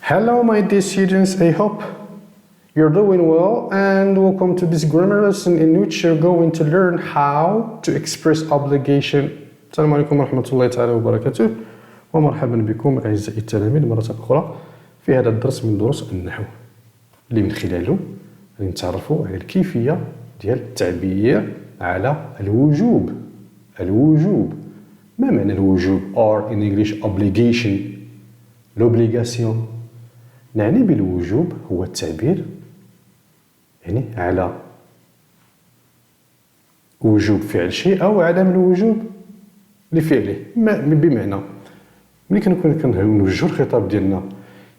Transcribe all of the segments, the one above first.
Hello my dear students, I hope you're doing well and welcome to this grammar lesson in which you're going to learn how to express obligation. السلام عليكم ورحمة الله تعالى وبركاته ومرحبا بكم أعزائي التلاميذ مرة أخرى في هذا الدرس من دروس النحو اللي من خلاله غادي نتعرفوا على الكيفية ديال التعبير على الوجوب. ما معنى الوجوب or in English obligation l'obligation؟ نعني بالوجوب هو التعبير يعني على وجوب فعل شيء أو عدم الوجوب لفعله. بمعنى ملي كنوجهوا الخطاب ديالنا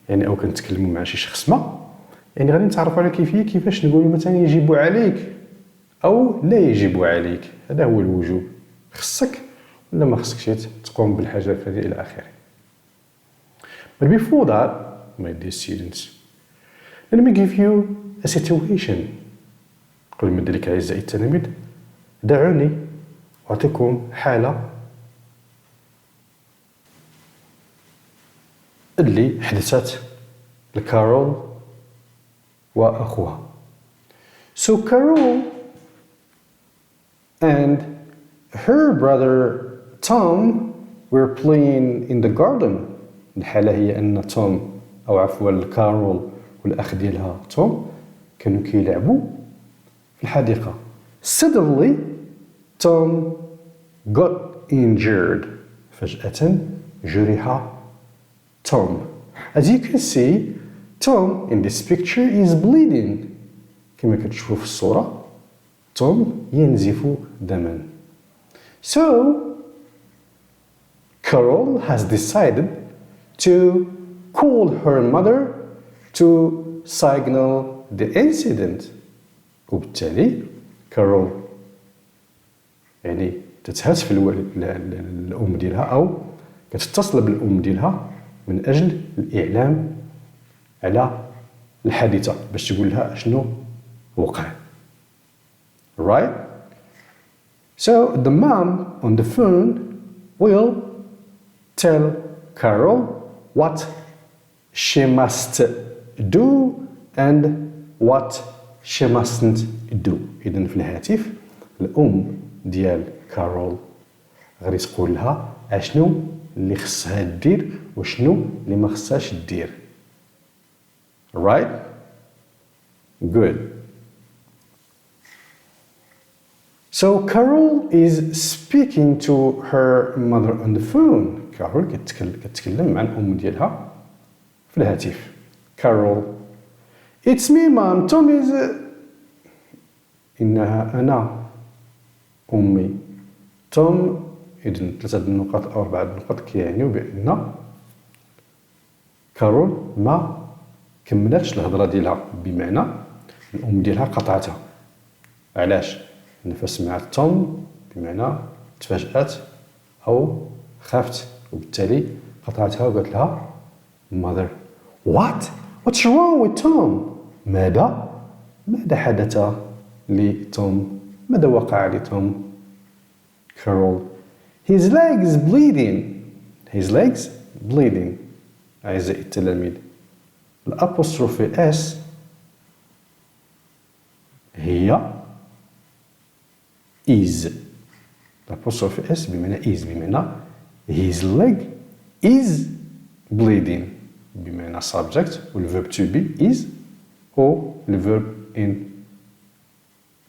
يعني أو كنتكلموا مع شي شخص ما يعني غادي نتعرفوا على كيفية كيفاش نقولوا مثلا يجب عليك أو لا يجب عليك. هذا هو الوجوب، خصك ولا ما خصكش تقوم بالحاجة هذه إلى آخره. But before that, my dear students, let me give you a situation. قبل ما ذلك أعزائي التلاميذ دعوني أعطيكم حالة اللي حدثت لكارول وأخوها. So Carol and her brother Tom were playing in the garden. الحالة هي أن توم أو عفوا كارول والأخ ديالها توم كانوا كيلعبوا في الحديقة. Suddenly Tom got injured. فجأة جرح توم. As you can see, Tom in this picture is bleeding. كما كتشوفوا في الصورة توم ينزف دما. So Carol has decided to call her mother to signal the incident. وبالتالي كارول يعني تتهاتف الأم ديالها أو كتتصل بالأم ديالها من أجل الإعلام على الحادثة باش تقول لها شنو وقع. Right? So the mom on the phone will tell Carol what she must do and what she mustn't do. إذن في الهاتف الأم ديال كارول غادي تقول لها أشنو اللي خصها دير وشنو اللي ما خصهاش دير. Right? Good. So Carol is speaking to her mother on the phone. كارول كتكلم مع الأم ديالها في الهاتف. Carol, it's me mom. Tom is إنها أنا أمي. توم إذن 3 النقط أو 4 النقط كيعنيو بأن كارول ما كملتش الهضرة ديالها، بمعنى الأم ديالها قطعتها. علاش؟ لأن فسمعت توم بمعنى تفاجأت أو خافت وبالتالي قطعتها وقالت لها mother. What? What's wrong with Tom? ماذا حدث لتوم؟ ماذا وقع لتوم؟ Carol. His legs bleeding. His legs bleeding. أعزائي التلاميذ الأبوستروفي اس هي is. الأبوستروفي اس بمعنى is بمعنى his leg is bleeding بمعنى subject والverb to be is أو الverb in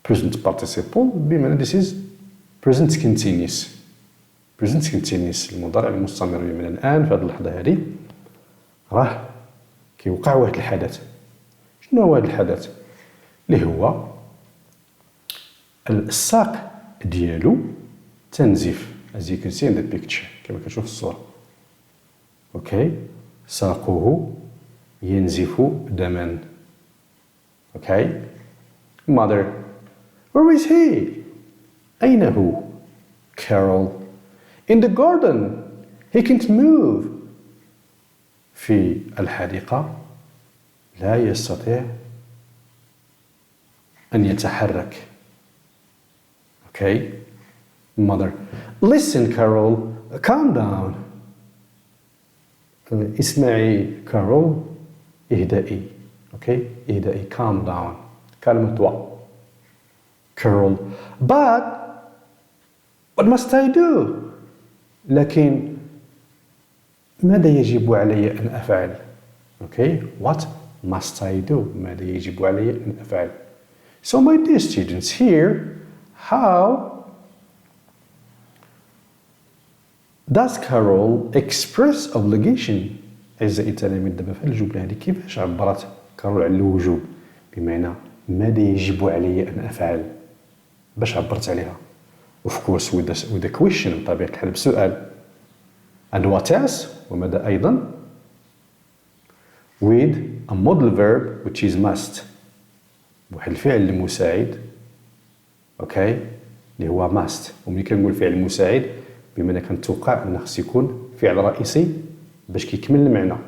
present participle بمعنى this is present continuous. present continuous المضارع المستمر بمعنى الآن في هذه اللحظة هذه راه كيوقع واحد الحدث. شنو هو هذا الحدث؟ اللي هو الساق ديالو تنزف. as you can see in the picture كما كتشوف الصورة. اوكي ساقه ينزف دما. اوكي mother, where is he? أين هو؟ Carol, in the garden. He can't move. في الحديقة لا يستطيع أن يتحرك. Okay? Mother, listen Carol, calm down. اسمعي كارول اهدئي. اوكي اهدئي. calm down. calme-toi. Carol. But what must I do? لكن ماذا يجب علي أن أفعل؟ Okay, what must I do? ماذا يجب علي أن أفعل؟ So my dear students, here, how does Carol express obligation؟ أعزائي التلاميذ دابا في الجملة هذه كيفاش عبرت كارول على الوجوب؟ بمعنى ماذا يجب علي أن أفعل؟ باش عبرت عليها؟ Of course with a question بطبيعة الحال بسؤال. And what else؟ وماذا أيضا؟ With a modal verb which is must. واحد الفعل المساعد اوكي اللي هو must. وملي كنقول فعل مساعد بمعنى كنتوقع أنه خص يكون فعل رئيسي باش كيكمل المعنى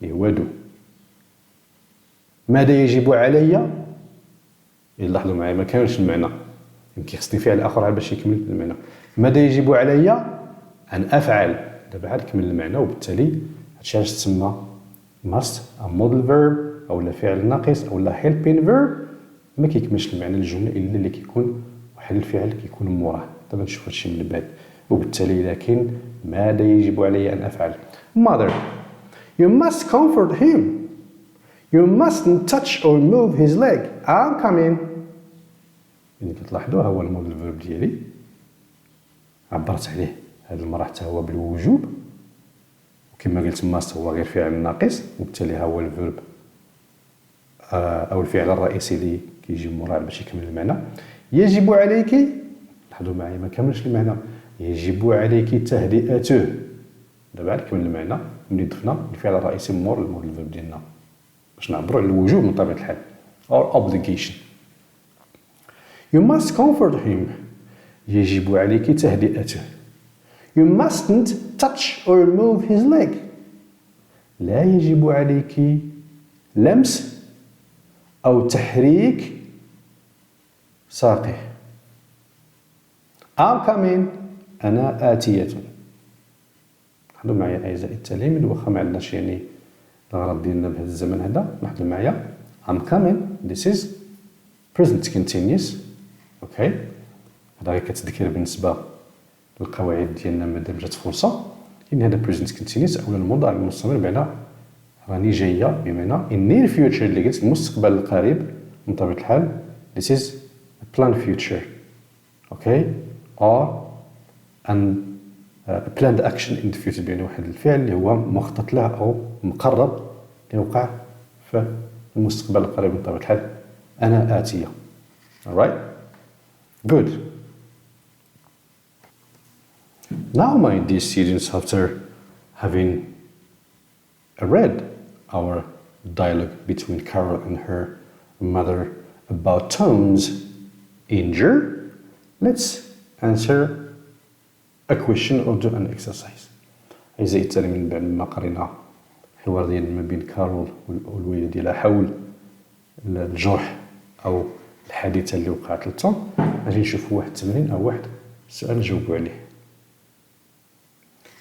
اللي هو دو. ماذا يجب علي؟ لاحظوا معايا ما كانش المعنى، يمكن خصني فعل آخر باش يكمل المعنى. ماذا يجب علي أن أفعل؟ دابا عاد كمل المعنى، وبالتالي هادشي علاش تسمى must a modal verb أو فعل ناقص أو helping verb ما كيكملش المعنى الجملة إلا اللي كيكون واحد الفعل كيكون موراه. دابا نشوف هادشي من بعد. وبالتالي لكن ماذا يجب علي أن أفعل؟ Mother, you must comfort him. You mustn't touch or move his leg. I'm coming. يعني كتلاحظوا ها هو الموديل فيرب ديالي عبرت عليه هذه المرة حتى هو بالوجوب، وكما قلت ماست هو غير فعل ناقص، وبالتالي ها هو الفيرب أو الفعل الرئيسي اللي كيجي موراه باش يكمل المعنى. يجب عليك، لاحظوا معايا ما كملش المعنى، يجب عليك تهدئته. دابا عاد كمل المعنى ملي ضفنا الفعل الرئيسي مور الموديل فيرب ديالنا باش نعبروا على الوجوب من طبيعة الحال or obligation. You must comfort him. يجب عليك تهدئته. You mustn't touch or move his leg. لا يجب عليك لمس أو تحريك ساقه. I'm coming. أنا آتية. لاحظوا معايا أعزائي التلاميذ واخا ما عندناش يعني الغرض ديالنا بهذا الزمن هذا، لاحظوا معايا I'm coming. This is present continuous. اوكي هذا غير كتذكر بالنسبة للقواعد ديالنا مادام جات فرصة، إن هذا present continuous أو المضارع المستمر بمعنى راني جاية، بمعنى in near future اللي قلت المستقبل القريب من طبيعة الحال this is a planned future. اوكي or an planned action in the future بمعنى واحد الفعل اللي هو مخطط له أو مقرب ليوقع في المستقبل القريب من طبيعة الحال. أنا آتية. alright good. Now my dear students, after having read our dialogue between Carol and her mother about Tom's injury, let's answer a question or do an exercise. أعزائي التلاميذ بعد ما قرينا الحوار ديال ما بين كارول والوالدة ديالها حول الجرح أو الحادثة اللي وقعت لتوم، غادي نشوفوا واحد التمرين أو واحد السؤال نجاوبوا عليه.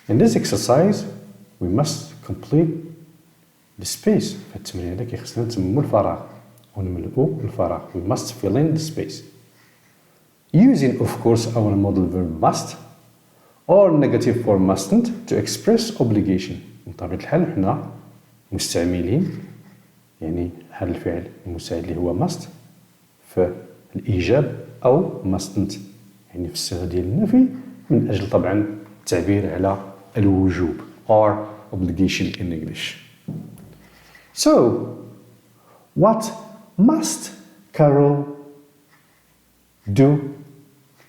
In this exercise we must complete the space. في التمرين هذا كيخصنا نتمموا الفراغ ونملؤوا الفراغ. We must fill in the space using of course our modal verb must or negative form mustn't to express obligation. من طبيعة الحال حنا مستعملين يعني هذا الفعل المساعد اللي هو must في الإيجاب أو mustn't يعني في الصيغة ديال النفي من أجل طبعا التعبير على الوجوب or obligation in English. So what must Carol do?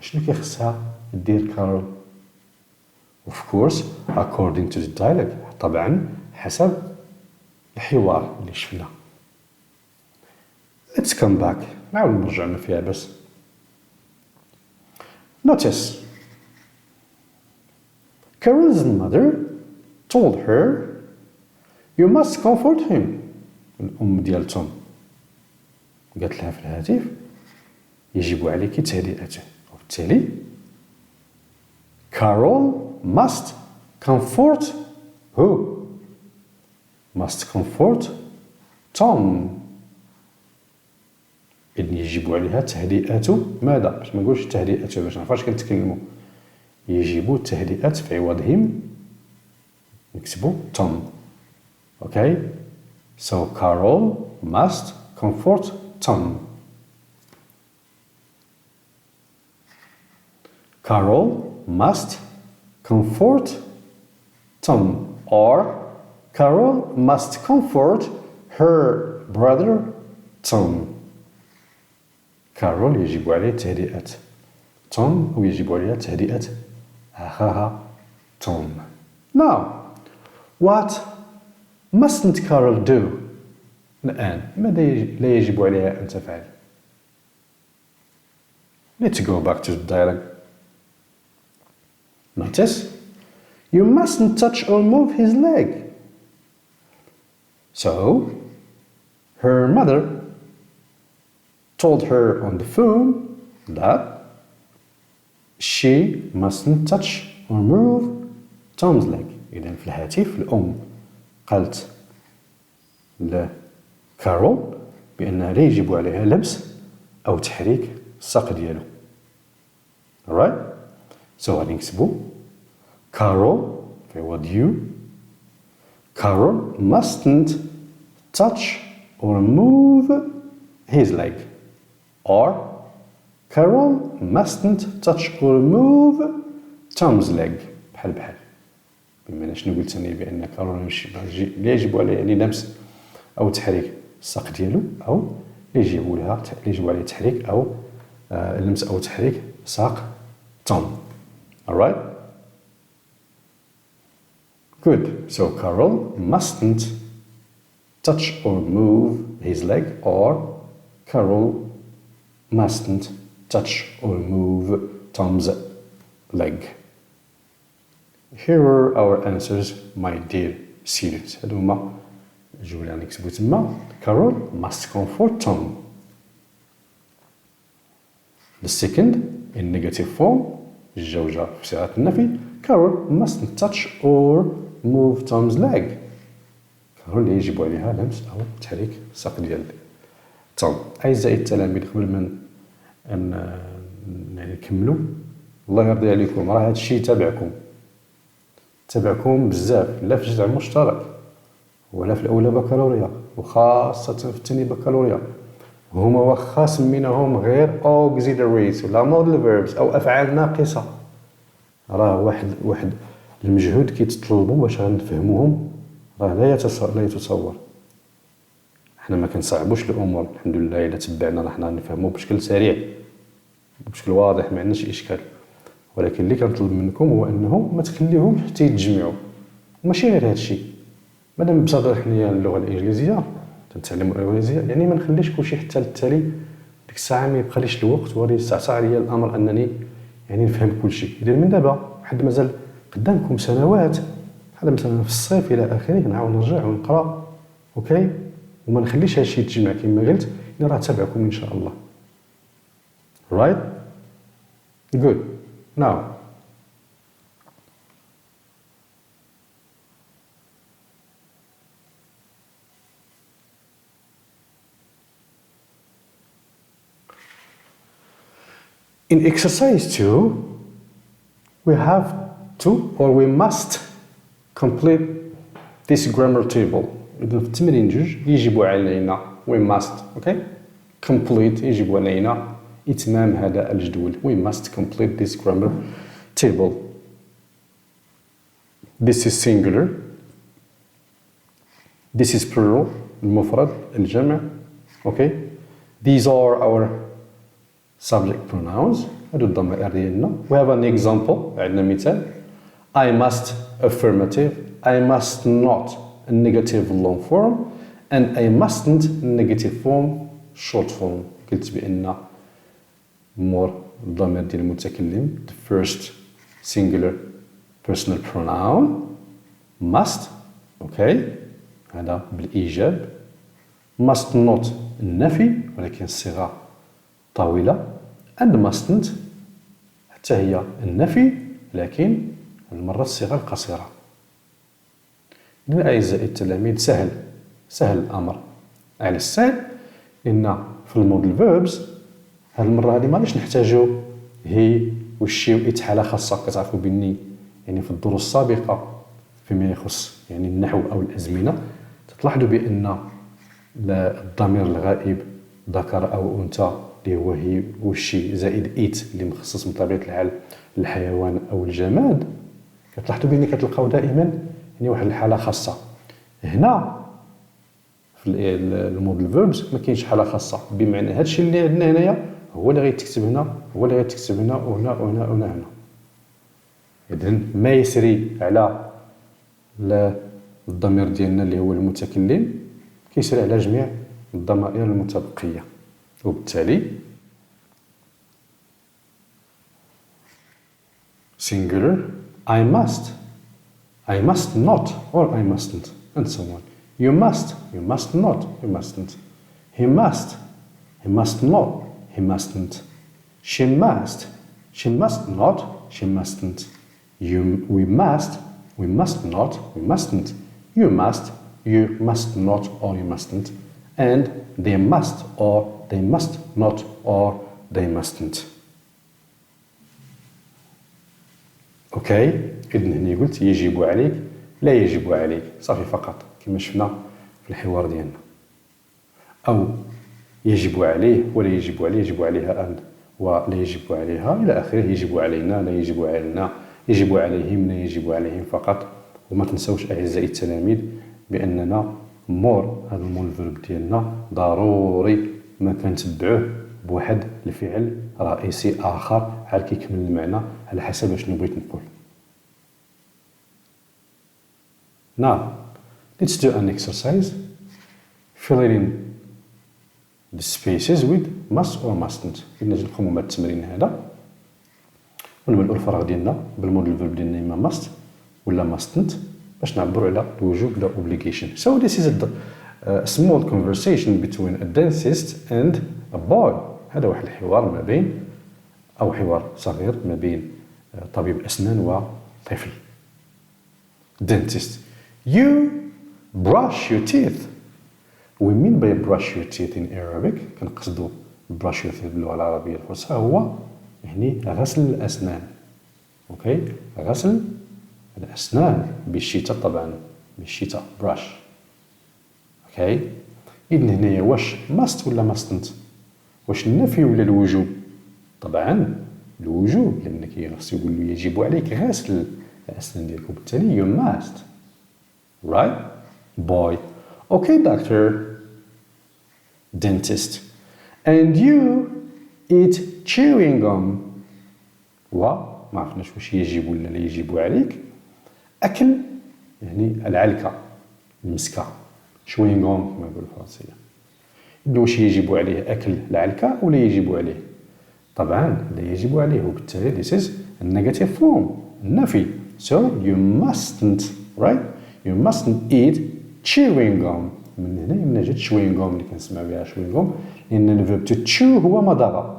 شنو كيخصها دير كارول؟ Of course according to the dialogue طبعا حسب الحوار اللي شفنا. Let's come back. نعاود نرجعنا فيها بس. Notice Carol's mother told her you must comfort him. الأم ديال توم قالت لها في الهاتف يجب عليك تهدئته، وبالتالي Carol must comfort who? Must comfort توم. إذن يجب عليها تهدئة ماذا؟ باش ما نقولش تهدئة باش نعرفاش كنتكلمو. يجب تهدئة في عوضهم نكتبو توم. Okay? So Carol must comfort Tom. Carol must comfort Tom. Or Carol must comfort her brother Tom. كارول يجب عليه تهدئة توم ويجب عليها تهدئة أخاها توم. Now, what mustn't Carol do? الآن ماذا لا يجب عليها أن تفعل؟ Let's go back to the dialogue. Notice, you mustn't touch or move his leg. So, her mother told her on the phone that she mustn't touch or move Tom's leg. إذن في الهاتف الأم قالت لكارول بأنها لا يجب عليها لمس أو تحريك الساق ديالو. Alright? So غادي نكتبو Carol في عوض you. Carol mustn't touch or move his leg. Or Carol mustn't touch or move Tom's leg. بحال بحال. بما شنو قلت أنا بأن كارول لا يجب عليه يعني لمس أو تحريك الساق ديالو أو لا يجب عليه تحريك أو لمس أو تحريك ساق توم. Alright? Good. So Carol mustn't touch or move his leg, or Carol mustn't touch or move Tom's leg. Here are our answers, my dear students. هادو هما الجمل اللي نكتبو تما. Carol must comfort Tom. The second, in negative form, الجوجة في صيغة النفي. Carol mustn't touch or move Tom's leg. كارول يجب عليها لمس أو تحريك الساق ديال توم. أعزائي التلاميذ، قبل ما نكملوا، الله يرضي عليكم، راه هذا الشيء تابعكم بزاف، لا في الجزء المشترك ولا في الأولى بكالوريا وخاصة في الثاني بكالوريا. هما واخا سميناهم غير auxiliaries ولا modal verbs أو أفعال ناقصة، راه واحد المجهود كيتطلبوا باش غنفهموهم، راه لا يتصور. حنا ما كنصعبوش الامور، الحمد لله. الا تبعنا راه حنا نفهموا بشكل سريع بشكل واضح، ما عندناش اشكال. ولكن اللي كنطلب منكم هو انه ما تخليهم حتى يتجمعوا. وماشي غير هذا الشيء، مادام بصدر حنايا اللغه الانجليزيه تنتعلموا الانجليزيه، يعني ما نخليش كلشي حتى للتالي. ديك الساعه ما يبقاليش الوقت وغادي يستعصى عليا الامر انني يعني نفهم كلشي. اذا من دابا حد مازال قدامكم سنوات، هذا مثلا في الصيف الى اخره، نعاود نرجع ونقرا. اوكي، وما نخليش هادشي يتجمع كما قلت، اللي راه تابعكم ان شاء الله. right good. now in exercise 2 we have to, or we must, complete this grammar table. إذن في التمرين جوج يجب علينا we must, okay, complete، يجب علينا إتمام هذا الجدول. we must complete this grammar table. This is singular, this is plural، المفرد، الجمع. okay, these are our subject pronouns، هادو الضمائر ديالنا. we have an example، عندنا مثال. I must affirmative، I must not negative long form، and I mustn't negative form short form. قلت بأن more الضمير ديال المتكلم، the first singular personal pronoun must، okay، هذا بالإيجاب. must not النفي ولكن الصيغة طويلة، and mustn't حتى هي النفي لكن المرة الصيغة القصيرة. إذن أعزائي التلاميذ سهل الأمر. على السهل ان في الموديل فيربز هاد المره هذه ما غاديش نحتاجو هي والشي وإت حاله خاصه. كتعرفوا بني يعني في الدروس السابقه فيما يخص يعني النحو او الازمنه تلاحظوا بان الضمير الغائب ذكر او انثى اللي هو هي والشي زائد إت اللي مخصص من طبيعه الحال الحيوان او الجماد، كتلاحظوا بان كتلقاو دائما يعني واحد الحاله خاصه. هنا في الموديل فيربس ما كاينش حاله خاصه، بمعنى هادشي اللي عندنا هنايا هو اللي غيتكتب هنا، هو اللي غيتكتب هنا وهنا وهنا وهنا هنا. اذن ما يسري على الضمير ديالنا اللي هو المتكلم كيسري على جميع الضمائر المتبقيه، وبالتالي singular I must not or I mustn't and so on. You must not, you mustn't. He must not, he mustn't. She must not, she mustn't. We must not, we mustn't. You must not or you mustn't. And they must or they must not or they mustn't. اوكي، اذن هنا قلت يجب عليك لا يجب عليك، صافي فقط كما شفنا في الحوار ديالنا. او يجب عليه ولا يجب عليه، يجب عليها ان ولا يجب عليها الى اخره، يجب علينا لا يجب علينا، يجب عليهم لا يجب عليهم فقط. وما تنسوش اعزائي التلاميذ باننا مور هذا المول فيرب ديالنا ضروري ما كنتبعوه بواحد الفعل رئيسي اخر عاد كيكمل المعنى على حسب شنو بغيت نقول. Now let's do an exercise. Fill in the spaces with must or mustn't. إلا نجي نقوموا بهذا التمرين هذا ونملؤوا الفراغ ديالنا بالموديل فيرب ديالنا اما must ولا mustn't باش نعبروا على الوجوب ولا obligation. So this is a small conversation between a dentist and a boy. هذا واحد الحوار ما بين أو حوار صغير ما بين طبيب أسنان وطفل. Dentist. You brush your teeth. We mean by brush your teeth in Arabic كنقصدوا brush your teeth باللغة العربية الفصحى هو يعني غسل الأسنان. أوكي، غسل الأسنان بالشتاء طبعا، بالشتاء brush. أوكي، إذن هنايا واش must ولا mustn't؟ واش النفي ولا الوجوب؟ طبعا الوجوب، لأن خصو يقول له يجب عليك غسل الأسنان ديالك، وبالتالي you must. Right? Boy. Okay, doctor. Dentist. And you eat chewing gum. ما عرفناش واش يجب ولا لا يجب عليك. أكل يعني العلكة، المسكة، chewing gum كما يقولوا الفرنسية. واش يجب عليه أكل العلكة ولا يجب عليه؟ طبعا لا يجب عليه، وبالتالي this is a negative form، النفي. So you mustn't, right? You mustn't eat chewing gum. من هنا من جات chewing gum اللي كنسمع بها chewing gum، لأن الفيرب to chew هو مضغ.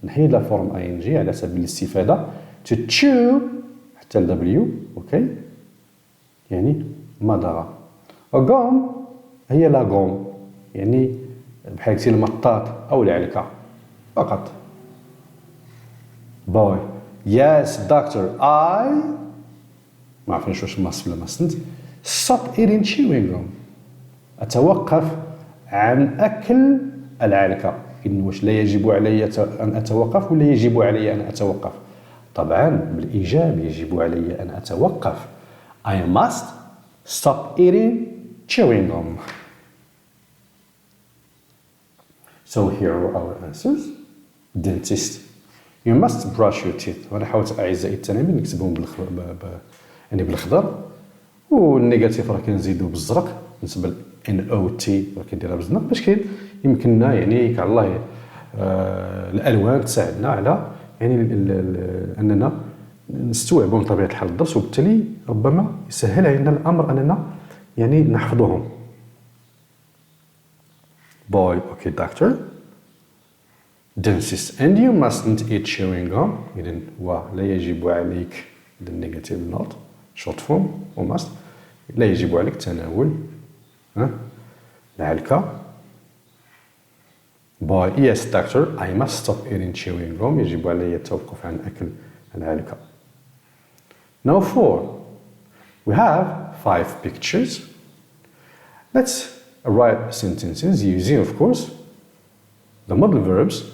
نحيد لا فورم ing على سبيل الاستفادة. To chew حتى ال W، أوكي؟ يعني مضغ. gum هي لا gum، يعني بحال قلتي المطاط أو العلكة فقط. Boy. Yes, doctor. I ما عرفناش واش must ولا mustn't. Stop eating chewing gum. أتوقف عن أكل العلكة. إذن واش لا يجب علي أن أتوقف ولا يجب علي أن أتوقف؟ طبعا بالإيجاب يجب علي أن أتوقف. I must stop eating chewing gum. So here are our answers. Dentist. You must brush your teeth. وأنا حاولت أعزائي التلاميذ نكتبهم يعني بالخضر، والنيجاتيف راه كنزيدو بالزرق بالنسبة NOT راه كنديرها بالزرق باش يمكننا يعني كالله الألوان تساعدنا على يعني أننا نستوعبوا من طبيعة الحال الدرس، وبالتالي ربما يسهل علينا الأمر أننا يعني نحفظهم. Boy. Okay, doctor. Dentist. And you mustn't eat chewing gum. إذن ولا يجب عليك the negative note short form و must لا يجب عليك تناول العلكة. Boy, yes doctor, I must stop eating chewing gum. يجب علي التوقف عن أكل العلكة. Now 4. We have 5 pictures. Let's write sentences using, of course, the modal verbs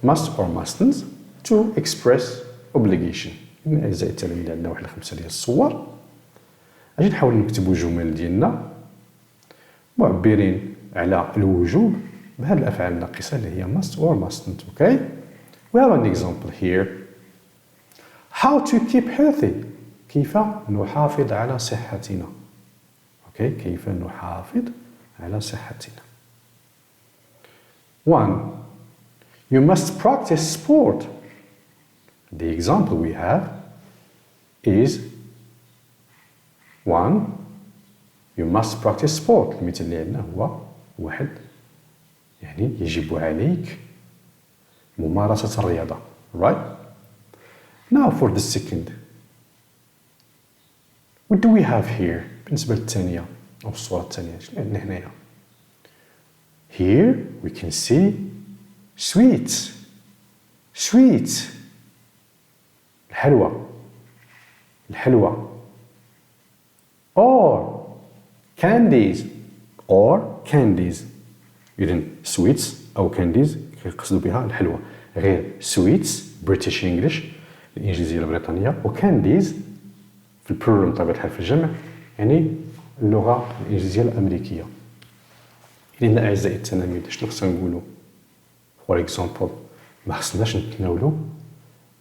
must or mustn't to express obligation. أعزائي التلاميذ عندنا واحد 5 ديال الصور. غادي نحاول نكتبوا جمل ديالنا معبرين على الوجوب بهذه الأفعال الناقصة اللي هي must or mustn't. Okay? We have an example here. How to keep healthy. كيف نحافظ على صحتنا. Okay? كيف نحافظ على صحتنا. 1. You must practice sport. The example we have is 1. You must practice sport. المثال اللي عندنا هو 1. يعني يجب عليك ممارسة الرياضة. Right? Now for the second. What do we have here? بالنسبة للثانية أو الصورة الثانية شنو عندنا هنايا؟ Here we can see sweets. Sweets. الحلوى. Or candies. إذن sweets أو candies كيقصدوا بها الحلوى. غير sweets British English الإنجليزية البريطانية و candies في البلورال بطبيعة الحال في الجمع يعني اللغة الإنجليزية الأمريكية. إذن أعزائي التلاميذ شنو خصنا نقولوا؟ For example ما خصناش نتناولوا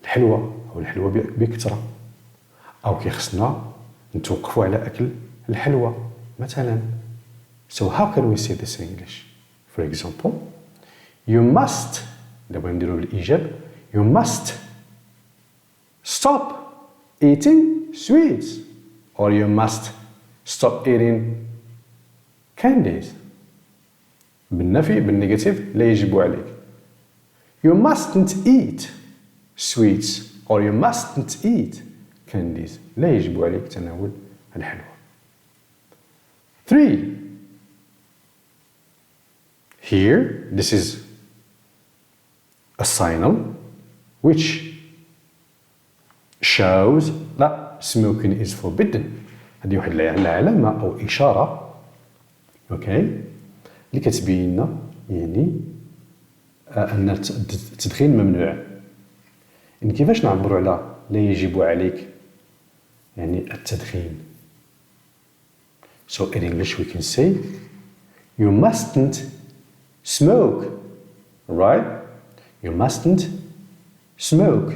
الحلوى أو الحلوى بكثرة أو كيخصنا نتوقفوا على أكل الحلوى مثلا. So how can we say this in English? For example, you must دابا نديرو بالإيجاب you must stop eating sweets or you must stop eating candies. بالنفي بالنيجاتيف لا يجب عليك. You mustn't eat sweets or you mustn't eat candies. لا يجب عليك تناول الحلوى. 3. Here, this is a signal which shows that smoking is forbidden. هذه واحد العلامة أو إشارة اللي كتبين لنا يعني أن التدخين ممنوع. إن كيفاش نعبروا على لا يجب عليك يعني التدخين. So in English we can say you mustn't smoke, right? You mustn't smoke.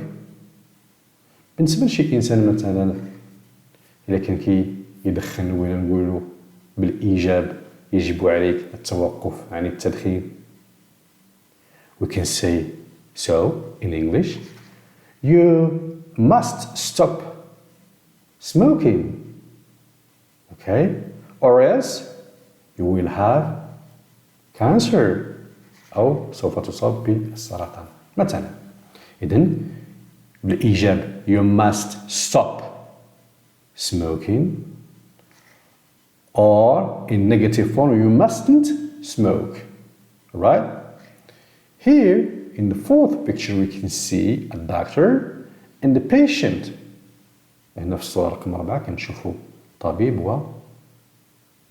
بالنسبة لشي إنسان مثلا إذا كان يدخن ولا نقولوا بالإيجاب يجب عليك التوقف عن التدخين. We can say so in English. You must stop smoking. Okay? Or else you will have cancer أو سوف تصاب بالسرطان مثلا. إذن بالإيجاب you must stop smoking or in negative form you mustn't smoke. Right? Here in the fourth picture we can see a doctor and the patient. هنا في الصورة رقم 4 كنشوفوا طبيب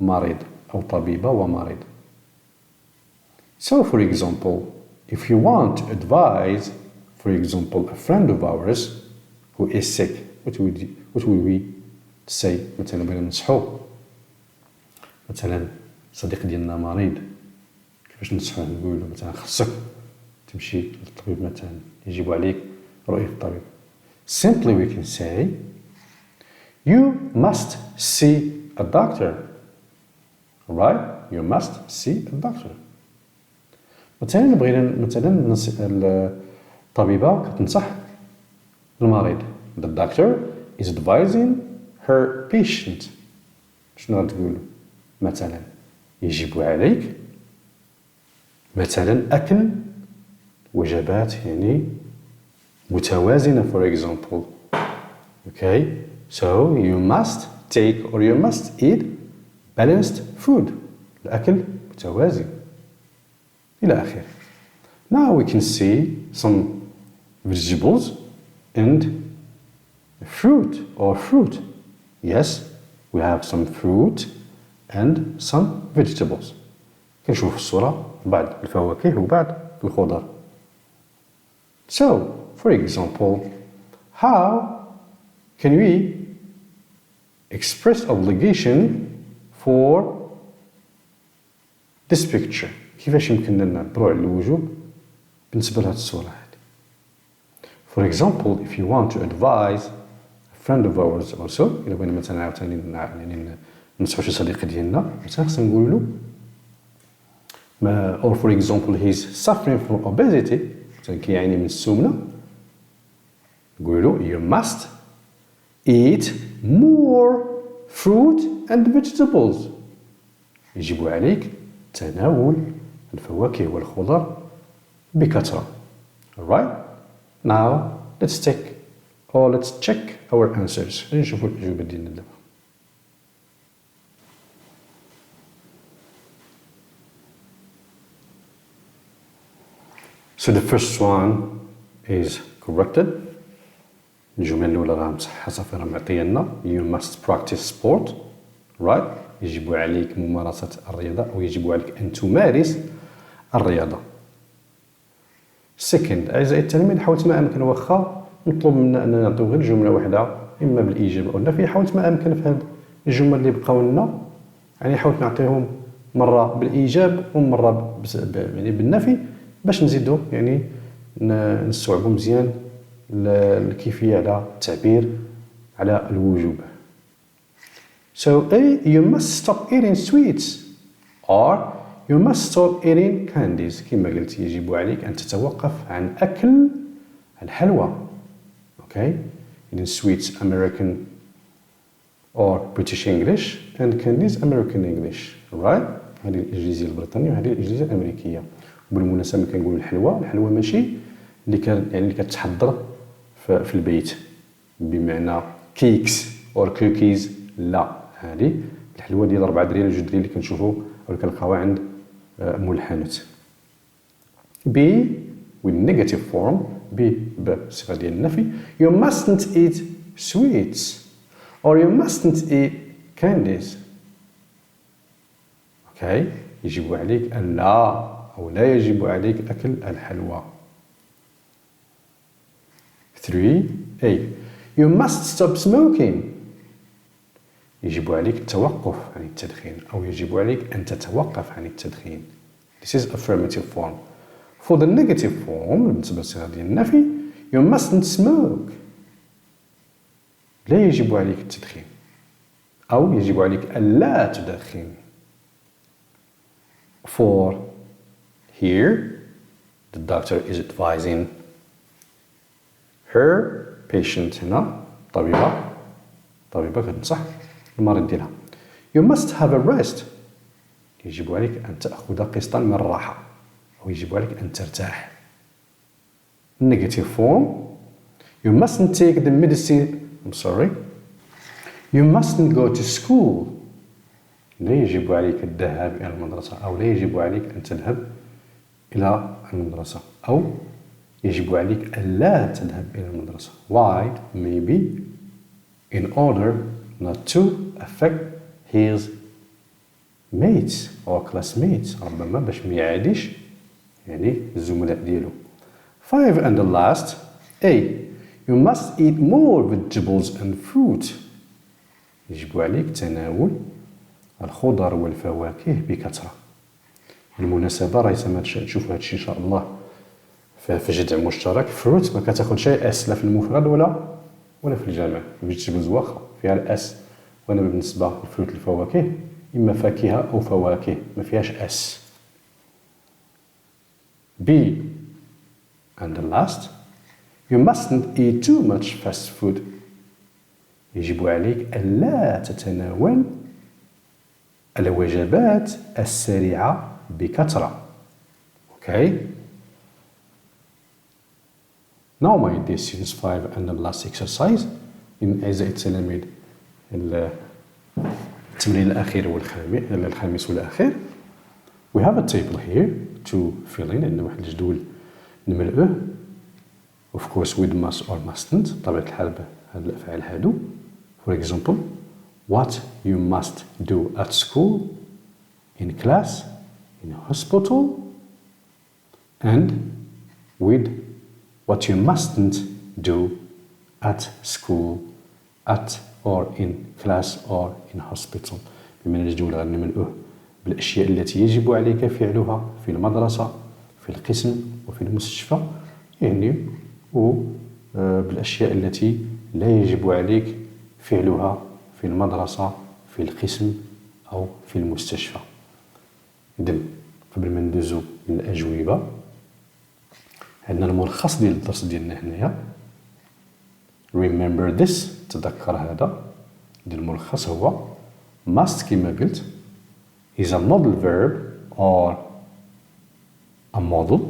ومريض أو طبيبة ومريض. So for example, if you want to advise, for example, a friend of ours who is sick, what would we say? مثلا بغينا ننصحو مثلا صديق ديالنا مريض كيفاش ننصحوه نقولوا مثلا خصك تمشي للطبيب مثلا يجب عليك رؤية الطبيب. Simply we can say you must see a doctor. Right? You must see a doctor. مثلا بغينا مثلا الطبيبة كتنصح المريض. The doctor is advising her patient. شنو غتقولوا؟ مثلا يجب عليك مثلا أكل وجبات يعني متوازنة for example. Okay? So you must take or you must eat balanced food. الأكل متوازن إلى آخره. Now we can see some vegetables and fruit or fruit. Yes, we have some fruit and some vegetables. كنشوف في الصورة بعض الفواكه وبعض الخضر. So, for example, how can we express obligation for this picture? كيفاش يمكننا نعبروا على الوجوب بالنسبة لهذه الصورة هذه؟ For example, if you want to advise a friend of ours also, إلا بغينا مثلا عاوتاني يعني ننصحوا شي صديق ديالنا، مثلا خصنا نقول له or for example he's suffering from obesity، مثلا كيعاني من السمنة، نقول له you must eat more fruit and vegetables. يجب عليك تناول الفواكه والخضر بكثرة. Alright? Now let's check our answers. نشوفوا الإجابة ديالنا دابا. So the first one is corrected. الجملة الأولى راه مصحة صافي راه معطية لنا you must practice sport. Right? يجب عليك ممارسة الرياضة أو يجب عليك أن تمارس الرياضة. Second، أعزائي التلاميذ حاولت ما أمكن واخا نطلب منا أننا نعطيو غير جملة واحدة إما بالإيجاب أو النفي، حاولت ما أمكن في هاد الجمل اللي بقاو لنا يعني حاولت نعطيهم مرة بالإيجاب ومرة يعني بالنفي باش نزيدو يعني نستوعبوا مزيان الكيفية على التعبير على الوجوب. So A, you must stop eating sweets or you must stop eating candies. كما قلت يجب عليك أن تتوقف عن أكل الحلوى. Okay? Eating sweets American or British English and candies American English. Right? هذه الإنجليزية البريطانية وهذه الإنجليزية الأمريكية. وبالمناسبة ملي كنقولوا الحلوى ماشي اللي كتحضر في البيت بمعنى كيكس or كوكيز، لا، هذه الحلوى ديال 4 درهم 2 درهم اللي كنشوفوا او اللي كنلقاوها عند مول الحانوت. B with negative form، B بصيغه ديال النفي، you mustn't eat sweets or you mustn't eat candies. Okay؟ يجب عليك أن لا أو لا يجب عليك أكل الحلوى. 3A you must stop smoking. يجب عليك التوقف عن التدخين أو يجب عليك أن تتوقف عن التدخين. This is affirmative form. For the negative form بالنسبة للصيغة ديال النفي you mustn't smoke. لا يجب عليك التدخين أو يجب عليك ألا تدخن. For here the doctor is advising her patient هنا طبيبة كتنصح المريض ديالها. You must have a rest. يجب عليك أن تأخذ قسطا من الراحة أو يجب عليك أن ترتاح. Negative form you mustn't take the medicine. You mustn't go to school. لا يجب عليك الذهاب إلى المدرسة أو لا يجب عليك أن تذهب إلى المدرسة أو يجب عليك ألا تذهب إلى المدرسة. Why? Maybe in order not to affect his mates or classmates. ربما باش ما يعاديش يعني الزملاء ديالو. 5 and the last A. You must eat more vegetables and fruit. يجب عليك تناول الخضر والفواكه بكثرة. بالمناسبة راه تشوفوا هادشي إن شاء الله في جدع مشترك. فروت ما كتاخذ شيء اس لا في المفرد ولا في الجمع. فيجيتابلز واخا فيها الاس، وانا بالنسبه للفروت الفواكه اما فاكهه او فواكه ما فيهاش اس. B and the last you mustn't eat too much fast food. يجب عليك ألا تتناول الوجبات السريعة بكثرة. Okay? Now my dear students, 5 and the last exercise in أعزائي التلاميذ التمرين الأخير والخامس والأخير. We have a table here to fill in. عندنا واحد الجدول نمرة of course with must or mustn't بطبيعة الحال بهاد الأفعال هادو. for example what you must do at school, in class, in hospital, and with what you mustn't do at school, at or in class or in hospital. بما أن الجملة غنملؤه بالأشياء التي يجب عليك فعلها في المدرسة، في القسم، وفي المستشفى، يعني بالأشياء التي لا يجب عليك فعلها في المدرسة، في القسم، أو في المستشفى. إذن قبل ما ندوزو للأجوبة عندنا الملخص ديال الدرس ديالنا هنايا. remember this، تذكر هذا. الملخص هو must كما قلت is a modal verb or a model.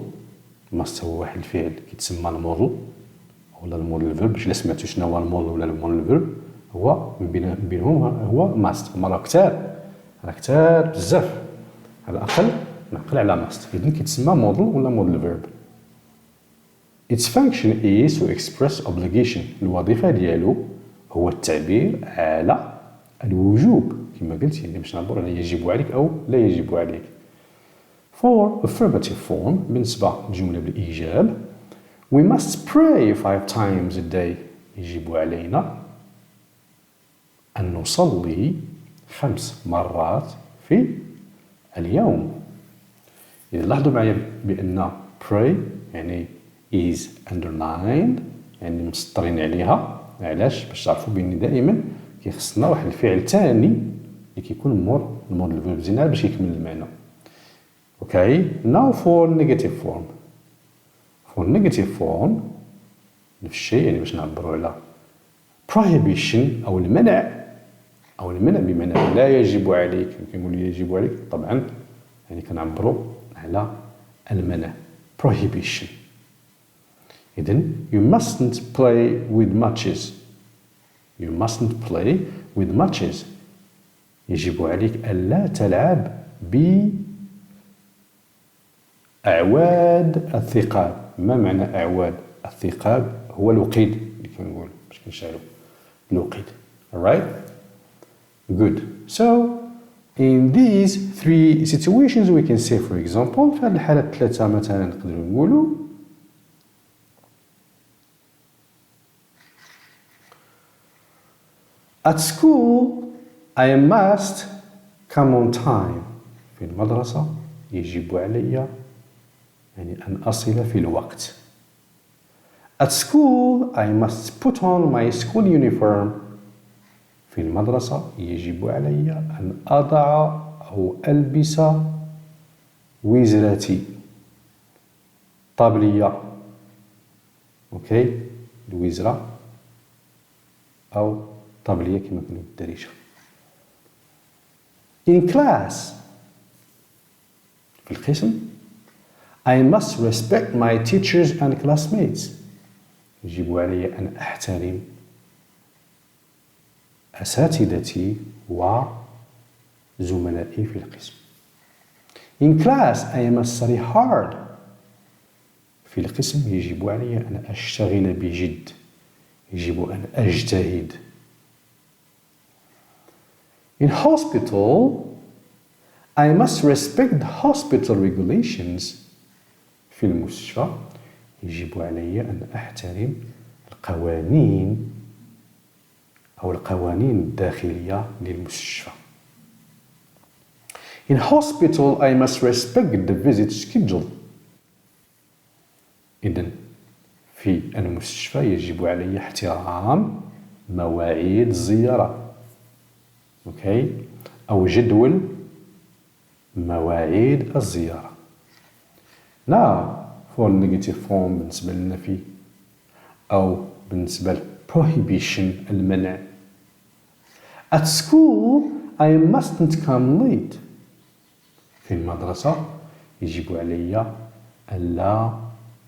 must هو واحد الفعل كيتسمى المودل ولا المودل فيرب. باش لا سمعتو شنو هو المودل ولا المودل فيرب، هو من بينهم هو must. هما راه كتار بزاف، على الأقل نعقل على must. إذن كيتسمى model ولا model verb. its function is to express obligation. الوظيفة ديالو هو التعبير على الوجوب كما قلت، يعني باش نعبر على يجب عليك أو لا يجب عليك. for affirmative form بالنسبة للجملة بالإيجاب we must pray 5 times a day. يجب علينا أن نصلي 5 مرات في اليوم. إذا لاحظوا معايا بأن pray يعني is underlined، يعني مسطرين عليها. علاش؟ باش تعرفوا بأن دائما كيخصنا واحد الفعل ثاني اللي كيكون مور المودل فيرب زين باش يكمل المعنى. اوكي. now for negative form. for negative form نفس الشيء، يعني باش نعبروا على prohibition أو المنع، أو المنع بمعنى لا يجب عليك. كنقول يجب عليك طبعا يعني كنعبروا على المنع prohibition. إذن you mustn't play with matches. you mustn't play with matches. يجب عليك ألا تلعب بأعواد الثقاب. ما معنى أعواد الثقاب؟ هو الوقيد اللي كنقول باش كنشعلو الوقيد. alright good. so in these 3 situations we can say for example في هذه الحالات الثلاثة مثلا نقدروا نقولوا at school I must come on time. في المدرسة يجب علي يعني أن أصل في الوقت. at school I must put on my school uniform. في المدرسة يجب علي أن أضع أو ألبس وزرتي، طابلية. أوكي، الوزرة أو طابلية كما كنقولوا بالدارجة. in class في القسم I must respect my teachers and classmates. يجب علي أن أحترم أساتذتي وزملائي في القسم. in class I must study hard. في القسم يجب علي أن أشتغل بجد، يجب أن أجتهد. in hospital I must respect the hospital regulations. في المستشفى يجب علي أن أحترم القوانين أو القوانين الداخلية للمستشفى. in hospital I must respect the visit schedule. إذن في المستشفى يجب علي احترام مواعيد الزيارة. أوكي، أو جدول مواعيد الزيارة. now for negative form بالنسبة للنفي أو بالنسبة prohibition المنع. at school I mustn't come late. في المدرسة يجب علي ألا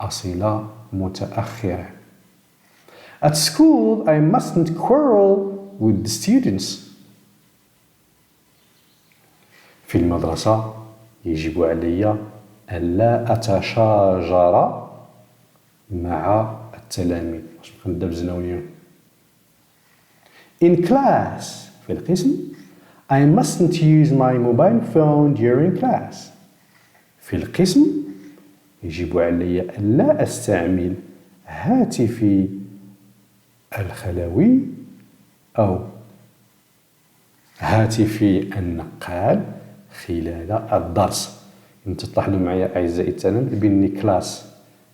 أصل متأخرا. at school I mustn't quarrel with the students. في المدرسة يجب علي ألا أتشاجر مع التلاميذ. واش نبقى ندبزنا اليوم؟ In class في القسم I mustn't use my mobile phone during class. في القسم يجب علي ألا أستعمل هاتفي الخلوي أو هاتفي النقال خلال الدرس. انت تلاحظوا معايا أعزائي التلاميذ بأن كلاس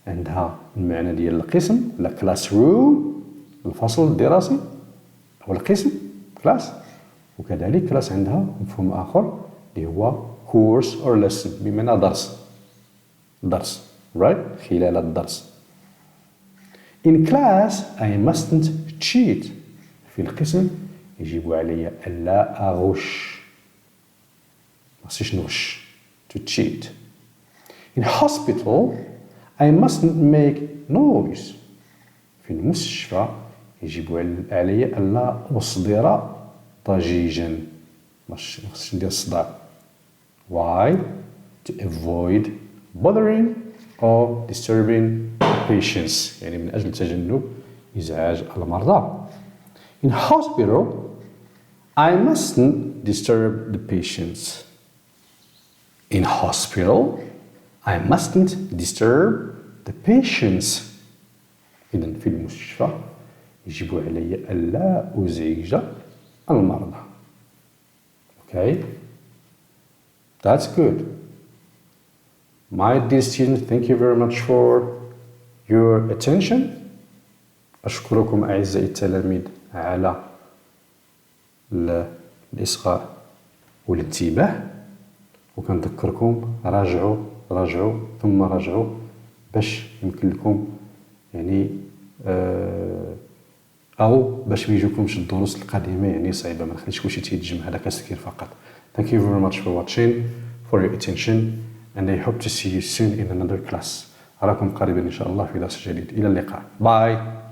عندها المعنى ديال القسم، لا كلاس روم الفصل الدراسي أو القسم كلاس، وكذلك كلاس عندها مفهوم آخر اللي هو course or lesson بمعنى درس right خلال الدرس. In class I mustn't cheat. في القسم يجب علي ألا أغش، ما خصنيش نغش to cheat. In hospital I mustn't make noise. في المستشفى يجب علي ألا أصدر ضجيجا، ما خصنيش ندير الصداع. Why? To avoid bothering or disturbing patients. يعني من أجل تجنب إزعاج المرضى. In hospital I mustn't disturb the patients. In hospital I mustn't disturb the patients. إذن في المستشفى يجب علي ألا أزعج المرضى. Okay? That's good. My dear students, thank you very much for your attention. أشكركم أعزائي التلاميذ على الإصغاء والانتباه، وكنذكركم راجعوا ثم راجعوا باش يمكن لكم يعني أو باش ما يجوكمش الدروس القادمة يعني صعيبة، ما نخليش كلشي تيتجمع على كاستكير فقط. Thank you very much for watching, for your attention, and I hope to see you soon in another class. أراكم قريبا إن شاء الله في درس جديد. إلى اللقاء. Bye.